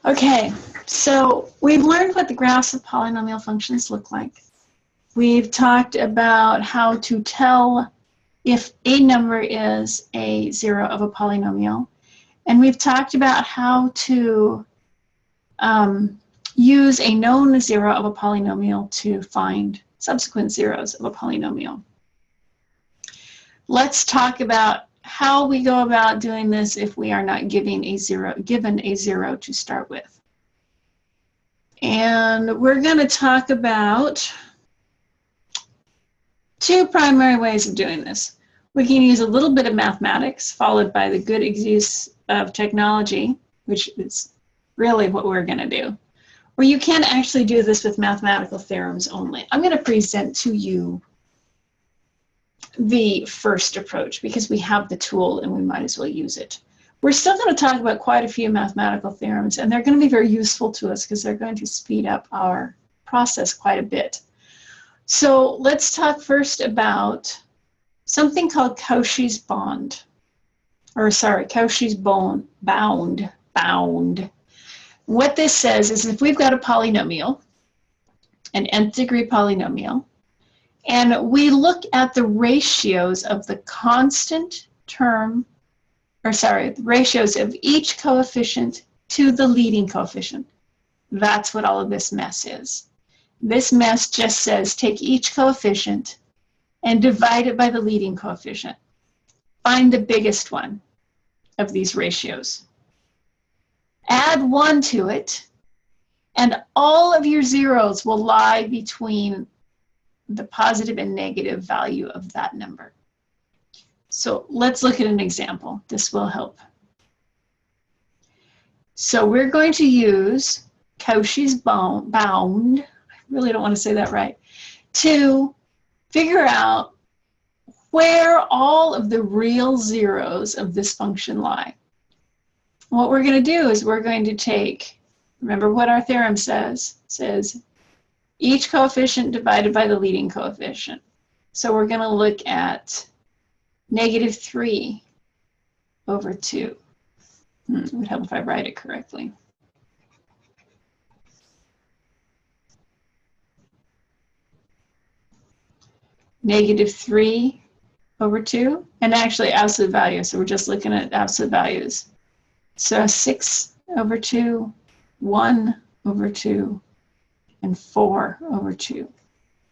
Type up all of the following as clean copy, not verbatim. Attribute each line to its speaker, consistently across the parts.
Speaker 1: Okay, so we've learned what the graphs of polynomial functions look like. We've talked about how to tell if a number is a zero of a polynomial. And we've talked about how to use a known zero of a polynomial to find subsequent zeros of a polynomial. Let's talk about how we go about doing this if we are not given a zero to start with. And we're going to talk about two primary ways of doing this. We can use a little bit of mathematics followed by the good use of technology, which is really what we're going to do. Or you can actually do this with mathematical theorems only. I'm going to present to you the first approach because we have the tool and we might as well use it. We're still going to talk about quite a few mathematical theorems, and they're going to be very useful to us because they're going to speed up our process quite a bit. So let's talk first about something called Cauchy's bound. What this says is if we've got a polynomial, an nth degree polynomial, and we look at the ratios of the constant term, the ratios of each coefficient to the leading coefficient. That's what all of this mess is. This mess just says take each coefficient and divide it by the leading coefficient. Find the biggest one of these ratios. Add 1 to it, and all of your zeros will lie between the positive and negative value of that number. So let's look at an example. This will help. So we're going to use Cauchy's bound, I really don't want to say that right, to figure out where all of the real zeros of this function lie. What we're going to do is we're going to take, remember what our theorem says each coefficient divided by the leading coefficient. So we're going to look at -3 over 2. It would help if I write it correctly. -3 over 2, and actually absolute value, so we're just looking at absolute values. So 6 over 2, 1 over 2, and 4 over 2.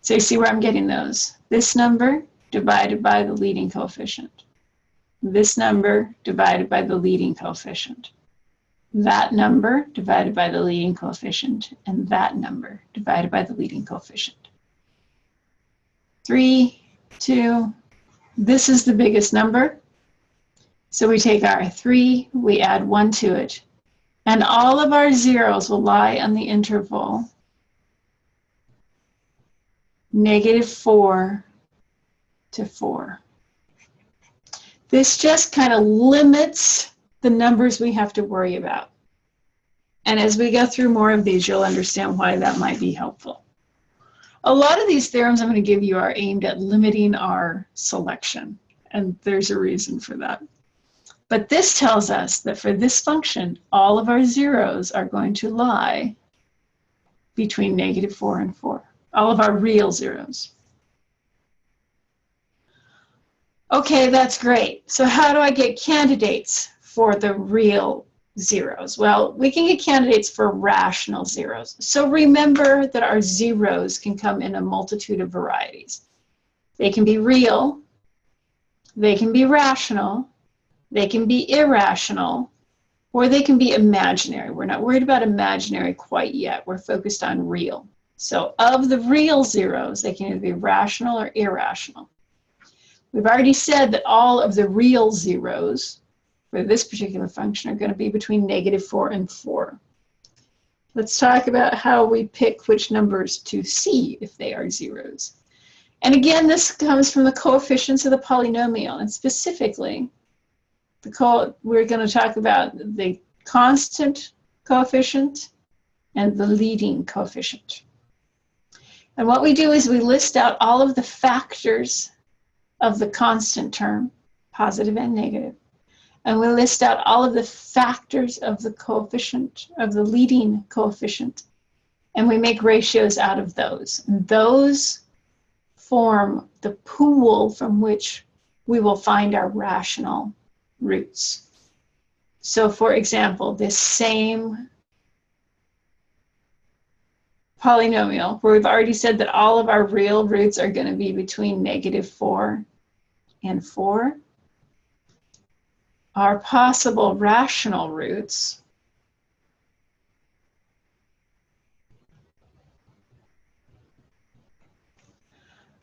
Speaker 1: So you see where I'm getting those. This number divided by the leading coefficient. This number divided by the leading coefficient. That number divided by the leading coefficient, and that number divided by the leading coefficient. 3, 2, this is the biggest number. So we take our 3, we add 1 to it, and all of our zeros will lie on the interval -4 to 4. This just kind of limits the numbers we have to worry about. And as we go through more of these, you'll understand why that might be helpful. A lot of these theorems I'm going to give you are aimed at limiting our selection, and there's a reason for that. But this tells us that for this function, all of our zeros are going to lie between -4 and 4, all of our real zeros. Okay, that's great. So how do I get candidates for the real zeros? Well, we can get candidates for rational zeros. So remember that our zeros can come in a multitude of varieties. They can be real, they can be rational, they can be irrational, or they can be imaginary. We're not worried about imaginary quite yet. We're focused on real. So of the real zeros, they can either be rational or irrational. We've already said that all of the real zeros for this particular function are going to be between -4 and 4. Let's talk about how we pick which numbers to see if they are zeros. And again, this comes from the coefficients of the polynomial, and specifically, we're going to talk about the constant coefficient and the leading coefficient. And what we do is we list out all of the factors of the constant term, positive and negative, and we list out all of the factors of the coefficient, of the leading coefficient, and we make ratios out of those. And those form the pool from which we will find our rational roots. So for example, this same polynomial, where we've already said that all of our real roots are going to be between -4 and 4, our possible rational roots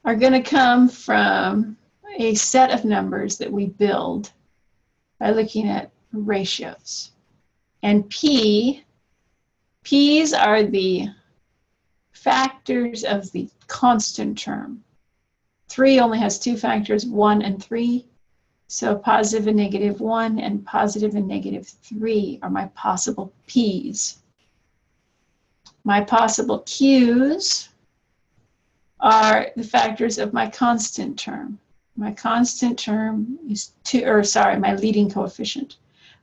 Speaker 1: are going to come from a set of numbers that we build by looking at ratios. And P's are the factors of the constant term. 3 only has 2 factors, 1 and 3. So positive and -1 and positive and -3 are my possible P's. My possible Q's are the factors of my constant term. My constant term is 2, or sorry, my leading coefficient.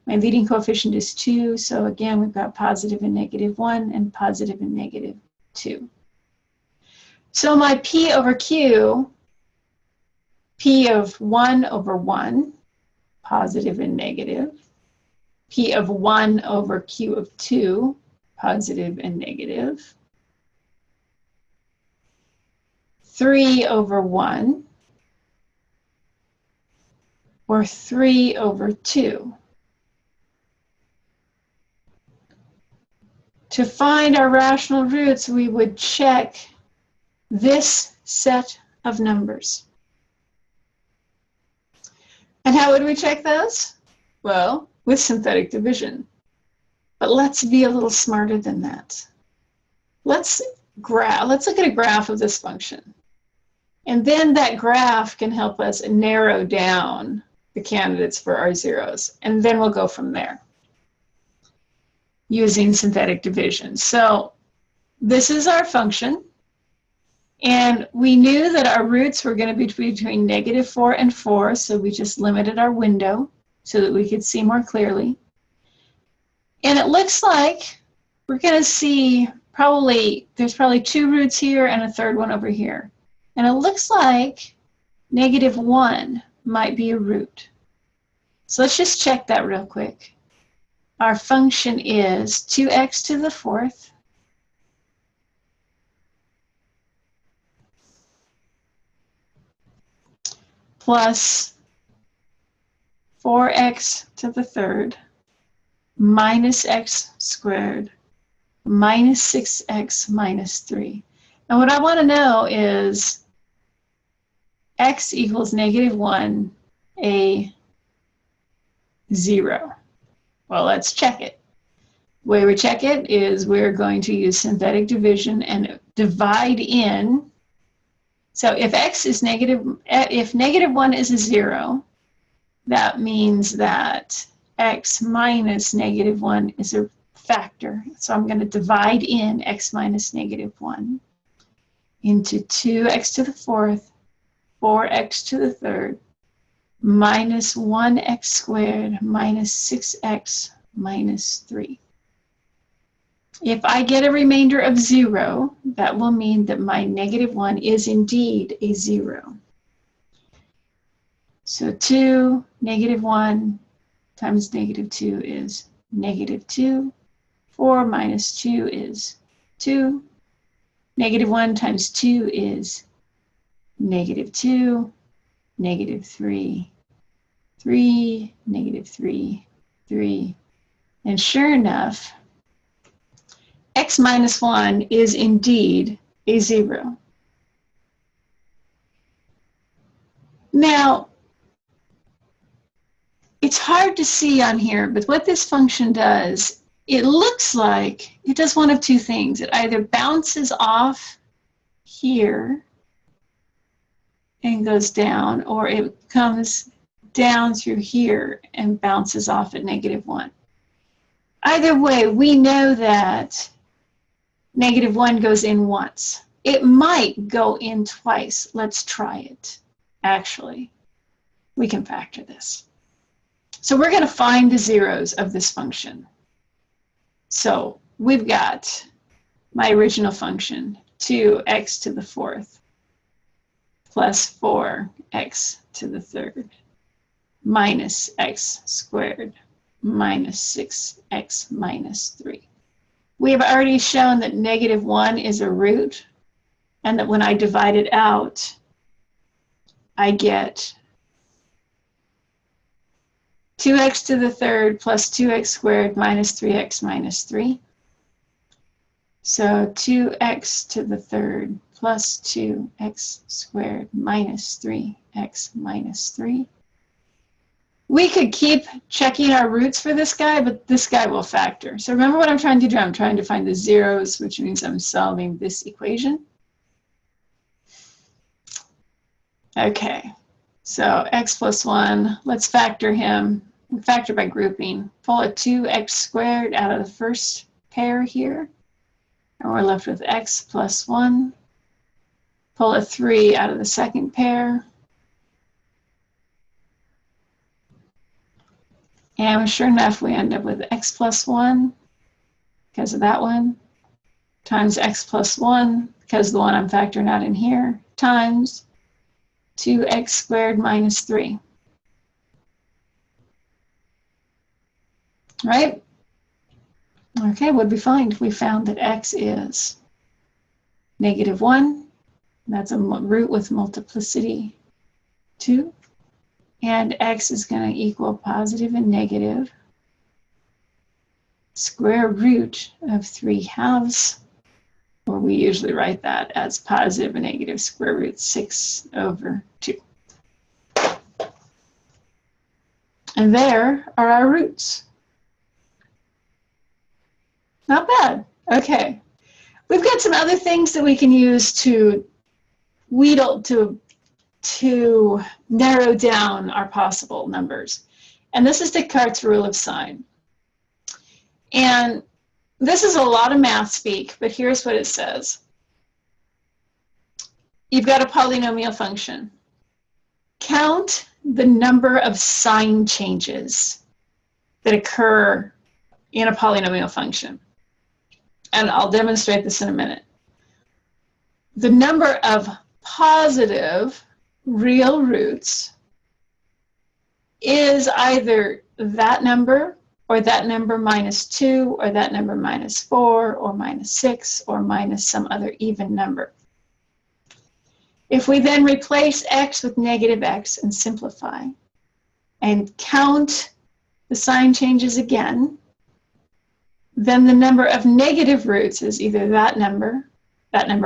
Speaker 1: My leading coefficient is 2, so again, we've got positive and -1 and positive and -2. So my P over Q, P of 1 over 1, positive and negative. P of 1 over Q of 2, positive and negative. 3 over 1, or 3 over 2. To find our rational roots, we would check this set of numbers. And how would we check those? Well, with synthetic division. But let's be a little smarter than that. Let's look at a graph of this function. And then that graph can help us narrow down the candidates for our zeros. And then we'll go from there using synthetic division. So this is our function. And we knew that our roots were going to be between -4 and 4, so we just limited our window so that we could see more clearly. And it looks like we're going to see there's probably 2 roots here and a third one over here. And it looks like -1 might be a root. So let's just check that real quick. Our function is 2x to the 4th plus 4x to the 3rd minus x squared minus 6x minus 3. And what I want to know is x equals -1, a 0. Well, let's check it. The way we check it is we're going to use synthetic division and divide in. So if x is if -1 is a 0, that means that x minus -1 is a factor. So I'm going to divide in x minus -1 into 2x to the 4th, 4x to the 3rd, minus 1x squared minus 6x minus 3. If I get a remainder of 0, that will mean that my -1 is indeed a 0. So 2, -1 times -2 is -2. 4 minus 2 is 2. -1 times 2 is -2. -3, 3, -3, 3. And sure enough, x minus 1 is indeed a 0. Now, it's hard to see on here, but what this function does, it looks like it does one of 2 things. It either bounces off here and goes down, or it comes down through here and bounces off at -1. Either way, we know that -1 goes in once. It might go in twice. Let's try it. Actually, we can factor this. So we're going to find the zeros of this function. So we've got my original function, 2x to the fourth plus 4x to the third minus x squared minus 6x minus 3. We have already shown that -1 is a root, and that when I divide it out, I get 2x to the third plus 2x squared minus 3x minus 3. So 2x to the third plus 2x squared minus 3x minus 3. We could keep checking our roots for this guy, but this guy will factor. So remember what I'm trying to do. I'm trying to find the zeros, which means I'm solving this equation. Okay, so x plus 1, let's factor him. We factor by grouping. Pull a 2x squared out of the first pair here, and we're left with x plus 1. Pull a 3 out of the second pair, and sure enough, we end up with x plus 1 because of that one, times x plus 1 because the one I'm factoring out in here, times 2x squared minus 3. Right? Okay, what did we find? We found that x is -1. That's a root with multiplicity 2. And x is going to equal positive and negative square root of 3/2, or we usually write that as positive and negative square root 6 over 2. And there are our roots. Not bad. Okay. We've got some other things that we can use to wheedle, to narrow down our possible numbers. And this is Descartes' rule of sign. And this is a lot of math speak, but here's what it says. You've got a polynomial function. Count the number of sign changes that occur in a polynomial function. And I'll demonstrate this in a minute. The number of positive real roots is either that number, or that number minus 2, or that number minus 4, or minus 6, or minus some other even number. If we then replace x with -x and simplify, and count the sign changes again, then the number of negative roots is either that number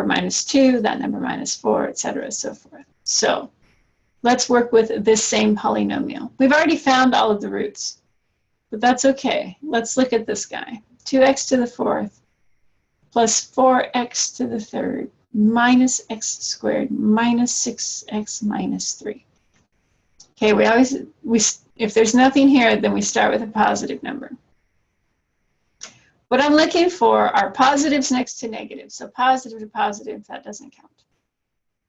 Speaker 1: minus 2, that number minus 4, etc., so forth. So let's work with this same polynomial. We've already found all of the roots, but that's okay. Let's look at this guy. 2x to the fourth plus 4x to the third minus x squared minus 6x minus 3. Okay, if there's nothing here, then we start with a positive number. What I'm looking for are positives next to negatives. So positive to positive, that doesn't count.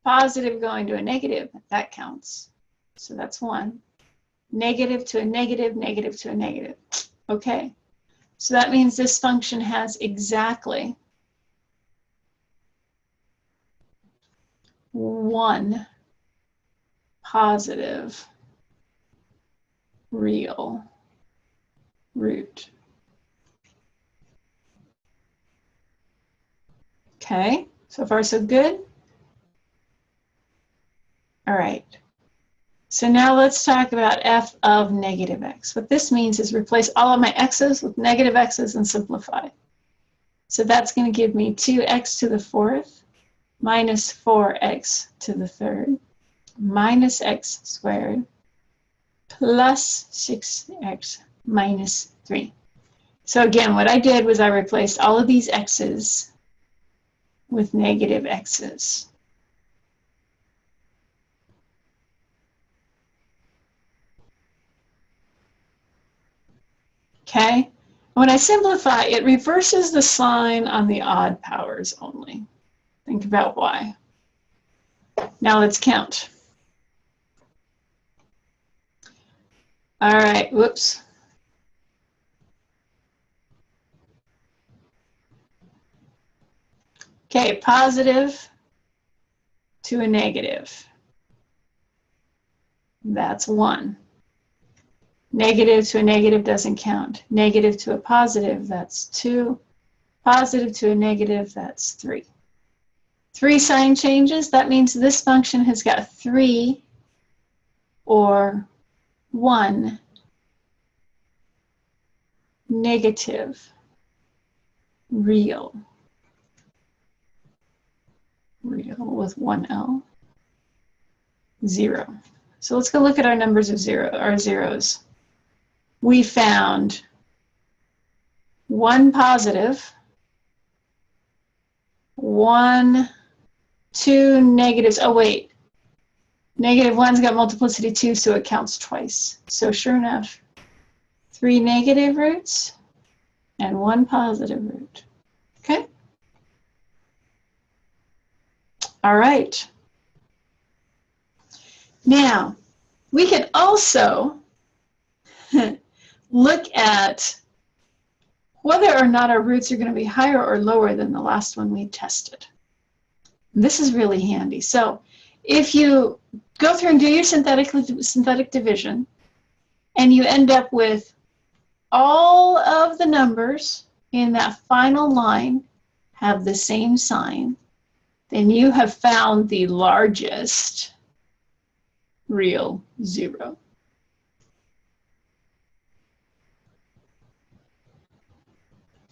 Speaker 1: Positive going to a negative, that counts. So that's 1. Negative to a negative, negative to a negative. Okay. So that means this function has exactly 1 positive real root. Okay, so far so good. All right, so now let's talk about f of -x. What this means is replace all of my x's with -x's and simplify. So that's going to give me 2x to the fourth minus 4x to the third minus x squared plus 6x minus 3. So again, what I did was I replaced all of these x's with -x's. Okay, when I simplify, it reverses the sign on the odd powers only. Think about why. Now let's count. All right, whoops. Okay, positive to a negative. That's 1. Negative to a negative doesn't count. Negative to a positive, that's 2. Positive to a negative, that's 3. 3 sign changes, that means this function has got 3 or 1 negative real with 1 L, 0. So let's go look at our numbers of our zeros. We found 1 positive, 1, 2 negatives. Oh wait, negative 1's got multiplicity 2, so it counts twice. So sure enough, 3 negative roots and 1 positive root. Okay? All right. Now, we can also look at whether or not our roots are going to be higher or lower than the last one we tested. This is really handy. So if you go through and do your synthetic division, and you end up with all of the numbers in that final line have the same sign, then you have found the largest real 0.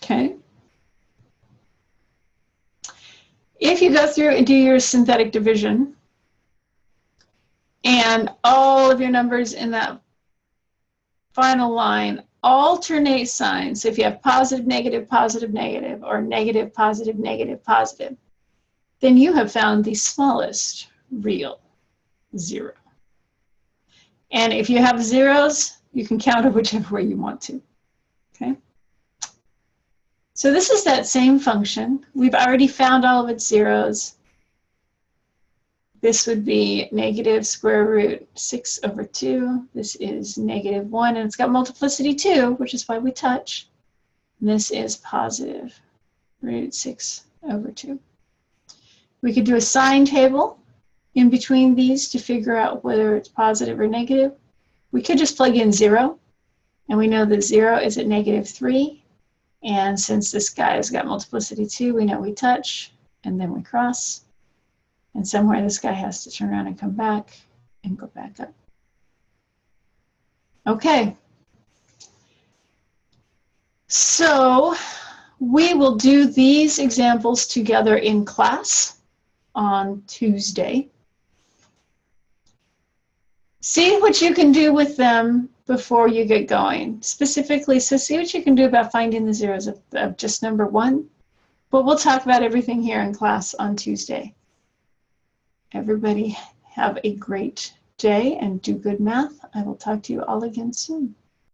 Speaker 1: Okay? If you go through and do your synthetic division, and all of your numbers in that final line alternate signs, so if you have positive, negative, or negative, positive, negative, positive, then you have found the smallest real 0. And if you have zeros, you can count it whichever way you want to. Okay? So this is that same function. We've already found all of its zeros. This would be negative square root 6 over 2. This is negative 1, and it's got multiplicity 2, which is why we touch. And this is positive root 6 over 2. We could do a sign table in between these to figure out whether it's positive or negative. We could just plug in 0, and we know that 0 is at negative 3. And since this guy has got multiplicity 2, we know we touch, and then we cross. And somewhere this guy has to turn around and come back and go back up. Okay. So we will do these examples together in class on Tuesday. See what you can do with them before you get going. Specifically, so see what you can do about finding the zeros of just number 1. But we'll talk about everything here in class on Tuesday. Everybody have a great day and do good math. I will talk to you all again soon.